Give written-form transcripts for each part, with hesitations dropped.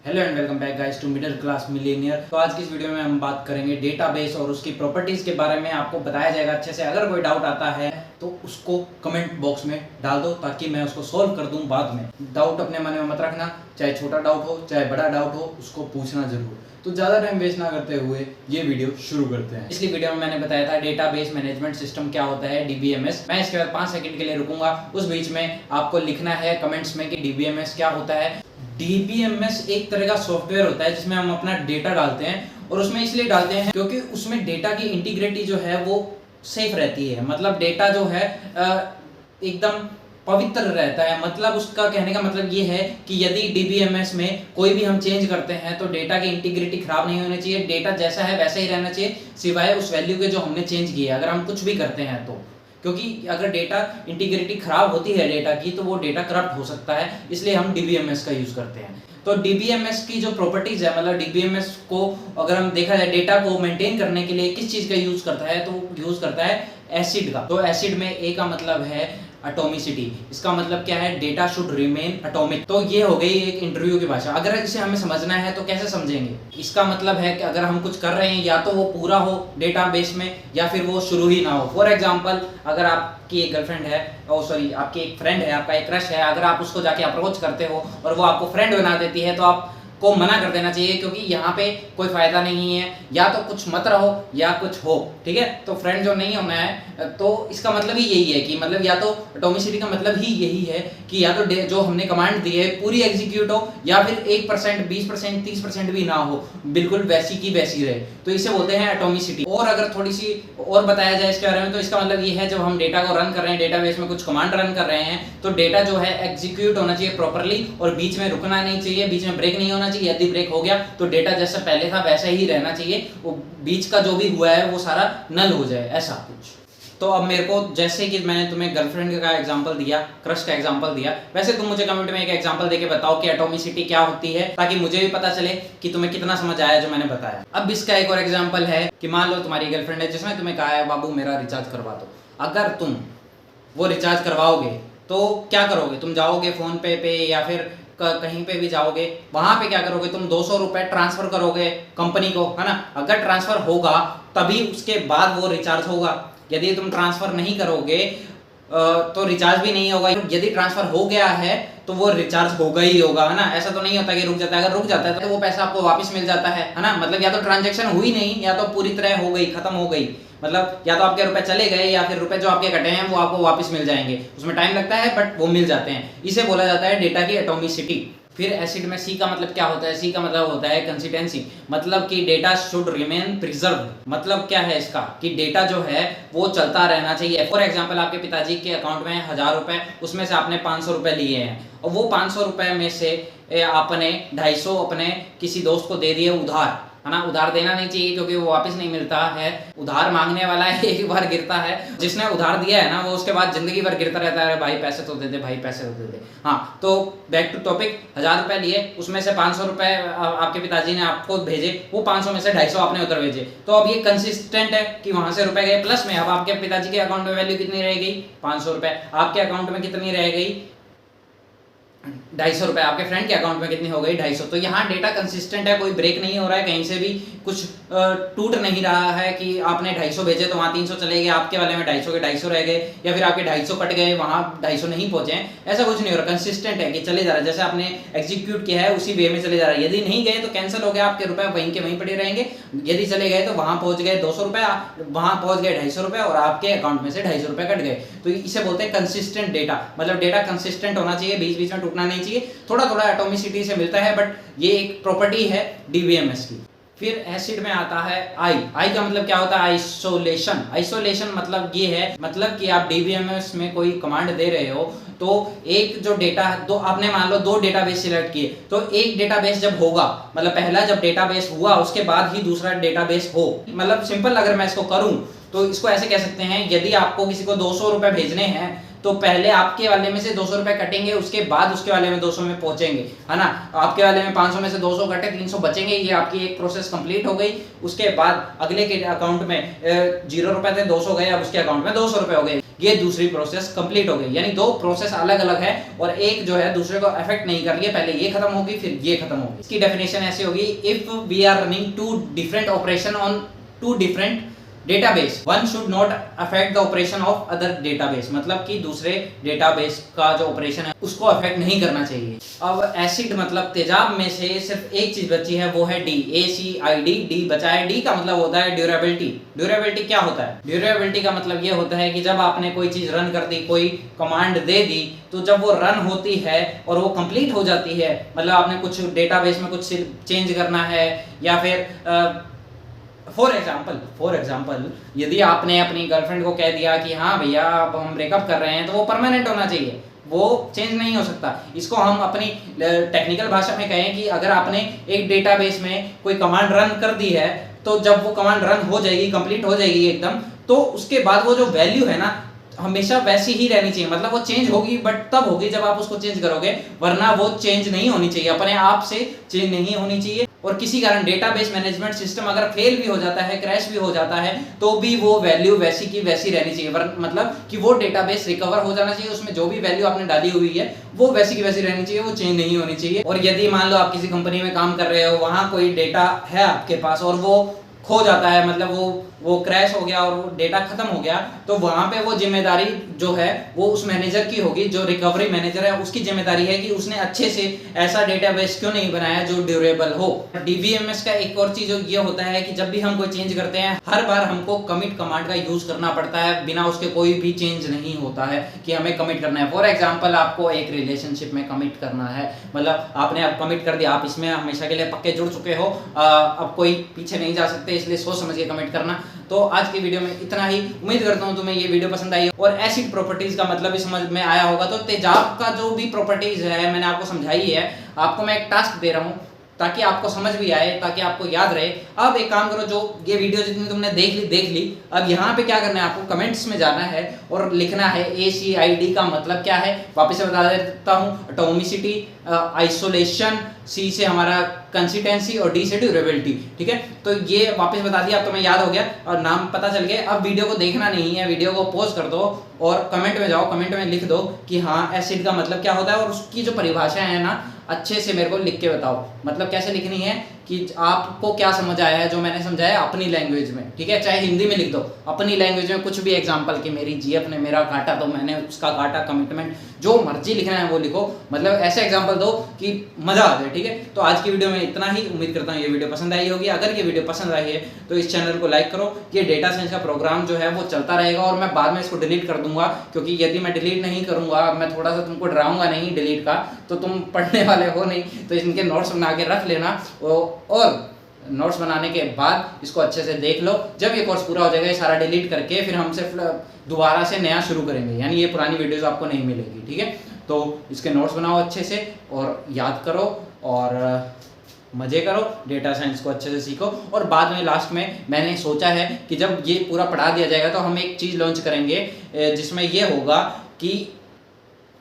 Hello and welcome back guys to middle class millionaire. तो आज की इस वीडियो में हम बात करेंगे डेटाबेस और उसकी प्रॉपर्टीज के बारे में। आपको बताया जाएगा अच्छे से। अगर कोई डाउट आता है तो उसको कमेंट बॉक्स में डाल दो ताकि मैं उसको सॉल्व कर दूं बाद में। डाउट अपने मन में मत रखना, चाहे छोटा डाउट हो चाहे बड़ा डाउट हो, उसको पूछना जरूर। तो ज़्यादा टाइम वेस्ट ना करते हुए ये वीडियो शुरू करते हैं। पिछली वीडियो में मैंने बताया था डेटाबेस मैनेजमेंट सिस्टम क्या होता है, डीबीएमएस। मैं इसके बाद 5 सेकंड के लिए रुकूंगा, उस बीच में आपको लिखना है कमेंट्स में कि डीबीएमएस क्या होता है। डीबीएमएस एक तरह का सॉफ्टवेयर होता है जिसमें हम अपना डेटा डालते हैं, और उसमें इसलिए डालते हैं क्योंकि उसमें डेटा की इंटीग्रिटी जो है वो सेफ रहती है। मतलब डेटा जो है एकदम पवित्र रहता है। मतलब उसका कहने का मतलब ये है कि यदि डीबीएमएस में कोई भी हम चेंज करते हैं तो डेटा की इंटीग्रिटी खराब नहीं होनी चाहिए। डेटा जैसा है वैसा ही रहना चाहिए सिवाय उस वैल्यू के जो हमने चेंज किया है, अगर हम कुछ भी करते हैं तो। क्योंकि अगर डेटा इंटीग्रिटी खराब होती है डेटा की तो वो डेटा करप्ट हो सकता है, इसलिए हम डीबीएमएस का यूज करते हैं। तो डीबीएमएस की जो प्रॉपर्टीज है, मतलब डीबीएमएस को अगर हम देखा जाए डेटा को मेंटेन करने के लिए किस चीज का यूज करता है, तो यूज करता है एसिड का। तो एसिड में ए का मतलब है एटॉमिसिटी। इसका मतलब क्या है, डेटा शुड रिमेन एटॉमिक। तो ये हो गई एक इंटरव्यू की भाषा। अगर इसे हमें समझना है तो कैसे समझेंगे, इसका मतलब है कि अगर हम कुछ कर रहे हैं या तो वो पूरा हो डेटाबेस में या फिर वो शुरू ही ना हो। फॉर एग्जांपल, अगर आपकी एक गर्लफ्रेंड है, सॉरी आपकी एक फ्रेंड है, आपका एक क्रश है, अगर आप उसको जाके अप्रोच करते हो और वो आपको फ्रेंड बना देती है तो आप को मना कर देना चाहिए, क्योंकि यहाँ पे कोई फायदा नहीं है। या तो कुछ मत रहो या कुछ हो, ठीक है। तो फ्रेंड जो नहीं होना है, तो इसका मतलब ही यही है कि मतलब या तो एटॉमिसिटी का मतलब ही यही है कि या तो जो हमने कमांड दी है पूरी एग्जीक्यूट हो, या फिर 1%, 20%, 30% भी ना हो, बिल्कुल वैसी की वैसी रहे। तो इसे बोलते हैं एटॉमिसिटी। और अगर थोड़ी सी और बताया जाए इसके बारे में, तो इसका मतलब ये है जब हम डेटा को रन कर रहे हैं, डेटाबेस में कुछ कमांड रन कर रहे हैं, तो डेटा जो है एग्जीक्यूट होना चाहिए प्रॉपर्ली, और बीच में रुकना नहीं चाहिए, बीच में ब्रेक नहीं होना चाहिए। यदि ब्रेक हो गया तो डेटा जैसा पहले था वैसा ही रहना चाहिए, वो बीच का जो भी हुआ है वो सारा नल हो जाए, ऐसा कुछ। तो अब मेरे को, जैसे कि मैंने तुम्हें गर्लफ्रेंड का एग्जांपल दिया, क्रश का एग्जांपल दिया, वैसे तुम मुझे कमेंट में एक एग्जांपल देके बताओ कि एटॉमिसिटी क्या होती है, ताकि मुझे भी पता चले कि तुम्हें कितना समझ आया जो मैंने बताया। अब इसका एक और एग्जांपल है कि मान लो तुम्हारी गर्लफ्रेंड है जिसने तुम्हें कहा है बाबू मेरा रिचार्ज करवा दो। अगर तुम वो रिचार्ज करवाओगे तो क्या करोगे, तुम जाओगे फोन पे या फिर कहीं पे भी जाओगे, वहां पे क्या करोगे, तुम 200 रुपए ट्रांसफर करोगे कंपनी को, है ना। अगर ट्रांसफर होगा तभी उसके बाद वो रिचार्ज होगा। यदि तुम ट्रांसफर नहीं करोगे तो रिचार्ज भी नहीं होगा। यदि ट्रांसफर हो गया है तो वो रिचार्ज होगा ही होगा, है ना। ऐसा तो नहीं होता कि रुक जाता है। अगर रुक जाता है तो वो पैसा आपको वापस मिल जाता है ना। मतलब या तो ट्रांजैक्शन हुई नहीं, या तो पूरी तरह हो गई, खत्म हो गई। मतलब या तो आपके रुपए चले गए या फिर रुपए जो आपके कटे हैं वो आपको वापस मिल जाएंगे। उसमें टाइम लगता है बट वो मिल जाते हैं। इसे बोला जाता है डेटा की एटॉमिसिटी। फिर एसिड में सी का मतलब क्या होता है, सी का मतलब होता है कंसिस्टेंसी। मतलब कि डेटा शुड रिमेन प्रिजर्व। मतलब क्या है इसका, कि डेटा जो है वो चलता रहना चाहिए। फॉर एग्जांपल, आपके पिताजी के अकाउंट में 1000 रुपए, उसमें से आपने 500 रुपए लिए हैं, और वो 500 रुपए में से आपने 250 अपने किसी दोस्त को दे दिए उधार, है ना। उधार देना नहीं चाहिए क्योंकि वो वापस नहीं मिलता है। उधार मांगने वाला है एक बार गिरता है, जिसने उधार दिया है ना वो उसके बाद जिंदगी भर गिरता रहता है, भाई पैसे तो दे दे, भाई पैसे तो दे दे। हाँ, तो बैक टू टॉपिक, 1000 रुपए लिए, उसमें से 500 रुपए आपके पिताजी ने आपको भेजे, वो 500 में से 250 आपने उधर भेजे। तो अब ये कंसिस्टेंट है कि वहां से रुपए गए, प्लस में अब आपके पिताजी के अकाउंट में वैल्यू कितनी रह गई, 500 रुपए। आपके अकाउंट में कितनी रह गई, 250 रुपए। आपके फ्रेंड के अकाउंट में कितनी हो गई, 250। तो यहाँ डेटा कंसिस्टेंट है, कोई ब्रेक नहीं हो रहा है, कहीं से भी कुछ टूट नहीं रहा है कि आपने 250 भेजे तो वहाँ 300 चले गए, आपके वाले में 250 के 250 रह गए, या फिर आपके 250 कट गए वहाँ 250 नहीं पहुंचे। ऐसा कुछ नहीं हो रहा, कंसिस्टेंट है कि चले जा रहा है, जैसे आपने एग्जीक्यूट किया है उसी वे में चले जा रहा है। यदि नहीं गए तो कैंसिल हो गया, आपके रुपए वहीं के वहीं पड़े रहेंगे। यदि चले गए तो वहां पहुंच गए 200 रुपए, वहां पहुंच गए 250 रुपए, और आपके अकाउंट में से 250 रुपए कट गए। तो इसे बोलते हैं कंसिस्टेंट डेटा। मतलब डेटा कंसिस्टेंट होना चाहिए, बीच बीच में टूटना नहीं चाहिए। थोड़ा थोड़ा एटॉमिसिटी से मिलता है, बट ये एक प्रॉपर्टी है डीबीएमएस की। फिर एसिड में आता है आई। आई का मतलब क्या होता है, आइसोलेशन। आइसोलेशन मतलब ये है, मतलब कि आप डीबीएमएस में कोई कमांड दे रहे हो तो एक जो डेटा, दो आपने मान लो 2 डेटाबेस सिलेक्ट किए, तो एक डेटाबेस जब होगा, मतलब पहला जब डेटाबेस हुआ उसके बाद ही दूसरा डेटाबेस हो। मतलब सिंपल अगर मैं इसको करूं तो इसको ऐसे कह सकते हैं, यदि आपको किसी को 200 रुपए भेजने हैं तो पहले आपके वाले में से 200 रुपए कटेंगे, उसके बाद उसके वाले में 200 में पहुंचेंगे, है ना। आपके वाले में 500 में से 200 कटे, 300 बचेंगे। ये आपकी एक प्रोसेस कंप्लीट हो गई। उसके बाद अगले के अकाउंट में 0 रुपए थे, 200 गए, अब उसके अकाउंट में 200 रुपए हो गए। ये दूसरी प्रोसेस कंप्लीट हो गई। यानी दो प्रोसेस अलग अलग है और एक जो है दूसरे को अफेक्ट नहीं कर रही है, पहले ये खत्म होगी फिर ये खत्म होगी। इसकी डेफिनेशन ऐसी होगी, if we are running two different operation on two different database, one should not affect the operation of other database. मतलब कि दूसरे डेटाबेस का जो ऑपरेशन है उसको अफेक्ट नहीं करना चाहिए। अब एसिड मतलब तेजाब में से सिर्फ एक चीज बची है, वो है डी, ACID, डी बचा है। डी का मतलब होता है ड्यूरेबिलिटी। ड्यूरेबिलिटी क्या होता है? ड्यूरेबिलिटी का मतलब ये होता है कि जब आपने कोई चीज रन कर दी, कोई कमांड दे दी, तो जब वो रन होती है और वो कंप्लीट हो जाती है, मतलब आपने कुछ डेटाबेस में कुछ चेंज करना है या फिर फॉर एग्जाम्पल यदि आपने अपनी गर्लफ्रेंड को कह दिया कि हाँ भैया अब हम ब्रेकअप कर रहे हैं, तो वो परमानेंट होना चाहिए, वो चेंज नहीं हो सकता। इसको हम अपनी टेक्निकल भाषा में कहें कि अगर आपने एक डेटाबेस में कोई कमांड रन कर दी है, तो जब वो कमांड रन हो जाएगी, कंप्लीट हो जाएगी एकदम, तो उसके बाद वो जो वैल्यू है ना हमेशा वैसी ही रहनी चाहिए। मतलब वो चेंज होगी बट तब होगी जब आप उसको चेंज करोगे, वरना वो चेंज नहीं होनी चाहिए, अपने आप से चेंज नहीं होनी चाहिए। और किसी कारण डेटाबेस मैनेजमेंट सिस्टम अगर फेल भी हो जाता है, क्रैश भी हो जाता है, तो भी वो वैल्यू वैसी की वैसी रहनी चाहिए। मतलब कि वो डेटाबेस रिकवर हो जाना चाहिए, उसमें जो भी वैल्यू आपने डाली हुई है वो वैसी की वैसी रहनी चाहिए, वो चेंज नहीं होनी चाहिए। और यदि मान लो आप किसी कंपनी में काम कर रहे हो, वहां कोई डेटा है आपके पास और वो खो जाता है, मतलब वो क्रैश हो गया और वो डेटा खत्म हो गया, तो वहां पे वो जिम्मेदारी जो है वो उस मैनेजर की होगी, जो रिकवरी मैनेजर है उसकी जिम्मेदारी है कि उसने अच्छे से ऐसा डेटाबेस क्यों नहीं बनाया जो ड्यूरेबल हो। DBMS का एक और चीज ये होता है कि जब भी हम कोई चेंज करते हैं, हर बार हमको कमिट कमांड का यूज करना पड़ता है, बिना उसके कोई भी चेंज नहीं होता है कि हमें कमिट करना है। फॉर एग्जाम्पल आपको एक रिलेशनशिप में कमिट करना है, मतलब आपने अब कमिट कर दिया, आप इसमें हमेशा के लिए पक्के जुड़ चुके हो, अब कोई पीछे नहीं जा सकते, इसलिए सोच समझ के कमिट करना। तो आज की वीडियो में इतना ही। उम्मीद करता हूं तुम्हें ये वीडियो पसंद आई और एसिड प्रॉपर्टीज का मतलब भी समझ में आया होगा। तो तेजाब का जो भी प्रॉपर्टीज है मैंने आपको समझाई है। आपको मैं एक टास्क दे रहा हूं ताकि आपको समझ भी आए, ताकि आपको याद रहे। अब एक काम करो, जो ये वीडियो जितनी तुमने देख ली, अब यहाँ पे क्या करना है, आपको कमेंट्स में जाना है और लिखना है ACID का मतलब क्या है। वापस से बता देता हूँ, एटॉमिसिटी, आइसोलेशन, C से हमारा कंसिस्टेंसी और D से ड्यूरेबिलिटी। ठीक है, तो ये वापस बता दिया, अब तुम्हें याद हो गया और नाम पता चल गया। अब वीडियो को देखना नहीं है, वीडियो को पॉज कर दो और कमेंट में जाओ, कमेंट में लिख दो कि हाँ एसिड का मतलब क्या होता है, और उसकी जो परिभाषा है ना अच्छे से मेरे को लिख के बताओ। मतलब कैसे लिखनी है कि आपको क्या समझ आया है जो मैंने समझाया अपनी लैंग्वेज में। ठीक है, चाहे हिंदी में लिख दो, अपनी लैंग्वेज में कुछ भी एग्जांपल कि मेरी GF ने मेरा काटा तो मैंने उसका काटा, कमिटमेंट, जो मर्जी लिखना है वो लिखो। मतलब ऐसे एग्जांपल दो कि मजा आ जाए। ठीक है, तो आज की वीडियो में इतना ही। उम्मीद करता हूँ ये वीडियो पसंद आई होगी। अगर ये वीडियो पसंद आई है तो इस चैनल को लाइक करो। ये डेटा साइंस का प्रोग्राम जो है वो चलता रहेगा और मैं बाद में इसको डिलीट कर दूंगा, क्योंकि यदि मैं डिलीट नहीं करूंगा, मैं थोड़ा सा तुमको डराऊंगा नहीं डिलीट का, तो तुम पढ़ने वाले हो नहीं, तो इनके नोट्स बना के रख लेना और नोट्स बनाने के बाद इसको अच्छे से देख लो। जब ये कोर्स पूरा हो जाएगा, ये सारा डिलीट करके फिर हम सिर्फ दोबारा से नया शुरू करेंगे, यानी ये पुरानी वीडियोस आपको नहीं मिलेगी। ठीक है, तो इसके नोट्स बनाओ अच्छे से और याद करो और मजे करो, डेटा साइंस को अच्छे से सीखो। और बाद में लास्ट में मैंने सोचा है कि जब ये पूरा पढ़ा दिया जाएगा तो हम एक चीज़ लॉन्च करेंगे जिसमें ये होगा कि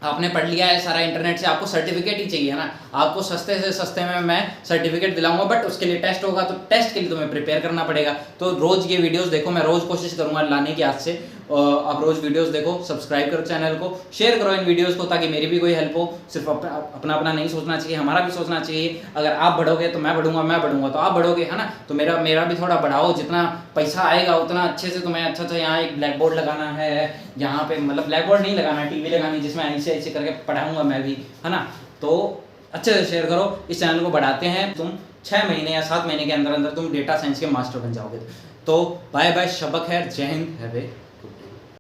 आपने पढ़ लिया है सारा इंटरनेट से, आपको सर्टिफिकेट ही चाहिए ना, आपको सस्ते से सस्ते में मैं सर्टिफिकेट दिलाऊंगा, बट उसके लिए टेस्ट होगा, तो टेस्ट के लिए तुम्हें प्रिपेयर करना पड़ेगा। तो रोज़ ये वीडियोस देखो, मैं रोज़ कोशिश करूंगा लाने की आज से। आप रोज़ वीडियोस देखो, सब्सक्राइब करो चैनल को, शेयर करो इन वीडियोस को, ताकि मेरी भी कोई हेल्प हो। सिर्फ अपना अपना नहीं सोचना चाहिए, हमारा भी सोचना चाहिए। अगर आप बढ़ोगे तो मैं बढ़ूंगा, मैं बढ़ूंगा तो आप बढ़ोगे, है ना। तो मेरा भी थोड़ा बढ़ाओ, जितना पैसा आएगा उतना अच्छे से तुम्हें अच्छा यहाँ एक ब्लैक बोर्ड लगाना है, यहाँ पे मतलब ब्लैक बोर्ड नहीं लगाना, टीवी लगानी, जिसमें ऐसे करके पढ़ाऊंगा मैं भी, है ना। तो अच्छे से शेयर करो, इस चैनल को बढ़ाते हैं। तुम 6 महीने या 7 महीने के अंदर अंदर तुम डेटा साइंस के मास्टर बन जाओगे। तो बाय बाय, शब्बा खैर, जय हिंद, हैव ए